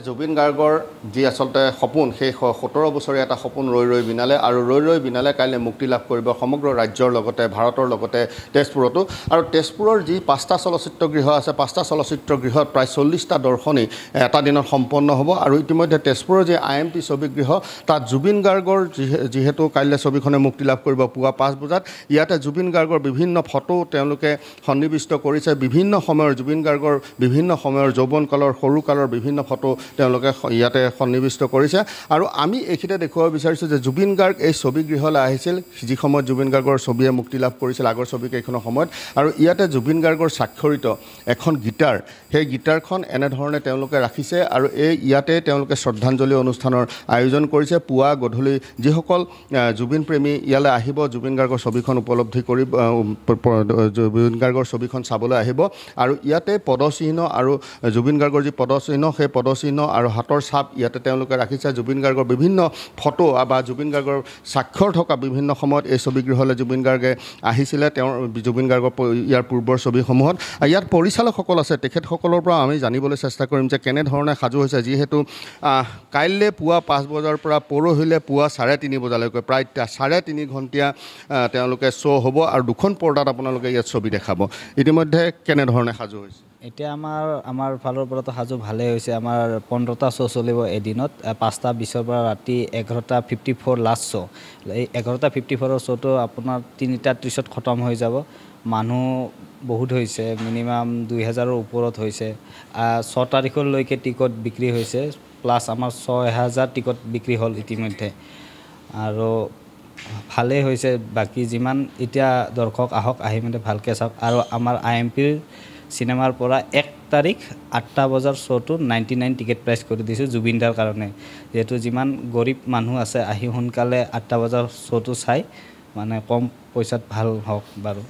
জুবিন গাৰ্গৰ যি আচলতে সপোন সেই 17 বছৰীয়া এটা সপোন ৰৈ ৰৈ বিনালে আৰু ৰৈ ৰৈ বিনালে কাইলৈ মুক্তি লাভ কৰিব সমগ্ৰ ৰাজ্যৰ লগতে ভাৰতৰ লগতে তেজপুৰতো আৰু তেজপুৰৰ যি 5টা চলচ্চিত্ৰ গৃহ আছে 5টা চলচ্চিত্ৰ গৃহত প্ৰায় 40টা দৰ্শনী এটা দিনত সম্পন্ন হ'ব আৰু ইতিমধ্যে তেজপুৰৰ যি IMT ছবিগৃহ তাত জুবিন গাৰ্গৰ যেহেতু কাইলৈ ছবিখনে মুক্তি লাভ কৰিব পুৱা 5 বজাত ইয়াতে জুবিন গাৰ্গৰ বিভিন্ন ফটো তেওঁলোকে সন্নিৱিষ্ট কৰিছে বিভিন্ন সময়ৰ জুবিন গাৰ্গৰ বিভিন্ন সময়ৰ যৌৱনকালৰ সৰুকালৰ বিভিন্ন ফটো তেওঁলোকে ইয়াতে সন্নিৱিষ্ট কৰিছে আৰু আমি এইখিতে দেখুৱাব বিচাৰিছোঁ যে জুবিন গাৰ্গ এই ছবিগৃহলৈ আহিছিল যি সময়ত জুবিন গাৰ্গৰ ছবিয়ে মুক্তি লাভ কৰিছিল আগৰ ছবিকেইখনৰ সময়ত আৰু ইয়াতে জুবিন গাৰ্গৰ স্বাক্ষৰিত এখন গীটাৰ সেই গীটাৰখন এনেধৰণে তেওঁলোকে ৰাখিছে আৰু ইয়াতে তেওঁলোকে শ্ৰদ্ধাঞ্জলি অনুষ্ঠানৰ আয়োজন কৰিছে পুৱা গধূলি যিসকল জুবিন প্ৰেমী ইয়ালৈ আহিব জুবিন গাৰ্গৰ ছবিখন উপলব্ধি কৰি জুবিন গাৰ্গৰ ছবিখন চাবলৈ আহিব আৰু ইয়াতে পদচিহ্ন আৰু জুবিন গাৰ্গৰ যি পদচিহ্ন সেই পদচিহ্ন আৰু হাতৰ ছাপ ইয়াতে তেওঁলোকে ৰাখিছে জুবিন গাৰ্গৰ বিভিন্ন ফটো বা জুবিন গাৰ্গৰ স্বাক্ষৰ থকা বিভিন্ন সময়ত এই ছবিগৃহলৈ জুবিন গাৰ্গে আহিছিলে তেওঁৰ জুবিন গাৰ্গৰ ইয়াৰ পূৰ্বৰ ছবিসমূহত ইয়াত পৰিচালকসকল আছে তেখেতসকলৰ পৰা আমি জানিবলৈ চেষ্টা কৰিম যে কেনেধৰণে সাজু হৈছে যিহেতু কাইলৈ পুৱা 5 বজাৰ পৰা পৰহিলৈ পুৱা 3:30 বজালৈকে প্ৰায় 3.5 ঘণ্টীয়া তেওঁলোকে শ্ব' হ'ব আৰু দুখন পৰ্দাত আপোনালোকে ইয়াত ছবি দেখাব ইতিমধ্যে কেনেধৰণে সাজু হৈছে এতিয়া আমাৰ ফালৰ পৰাতো সাজু ভালেই হৈছে আমাৰ 15টা শ্ব' চলিব এদিনত 5টা 20ৰ পৰা ৰাতি 11:54 লাষ্ট শ্ব' এই 11:54ৰ শ্ব'টো আপোনাৰ 3টা 30ত খতম হৈ যাব মানুহ বহুত হৈছে মিনিমাম 2000ৰ ওপৰত হৈছে 6 তাৰিখলৈকে টিকট বিক্ৰী হৈছে প্লাছ আমাৰ 6000 টিকট বিক্ৰী হ'ল ইতিমধ্যে আৰু ভালেই হৈছে বাকী যিমান এতিয়া দৰ্শক আহি মানে ভালকৈ চাওক আৰু আমাৰ IMTৰ চিনেমাৰ পৰা 1 তাৰিখ 8টা বজাৰ শ্ব'টো 99 টিকেট প্ৰাইচ কৰি দিছোঁ জুবিনদাৰ কাৰণে যেহেতু যিমান গৰীব মানুহ আছে আহি সোনকালে 8টা বজাৰ শ্ব'টো চাই মানে কম পইচাত ভাল হওক বাৰু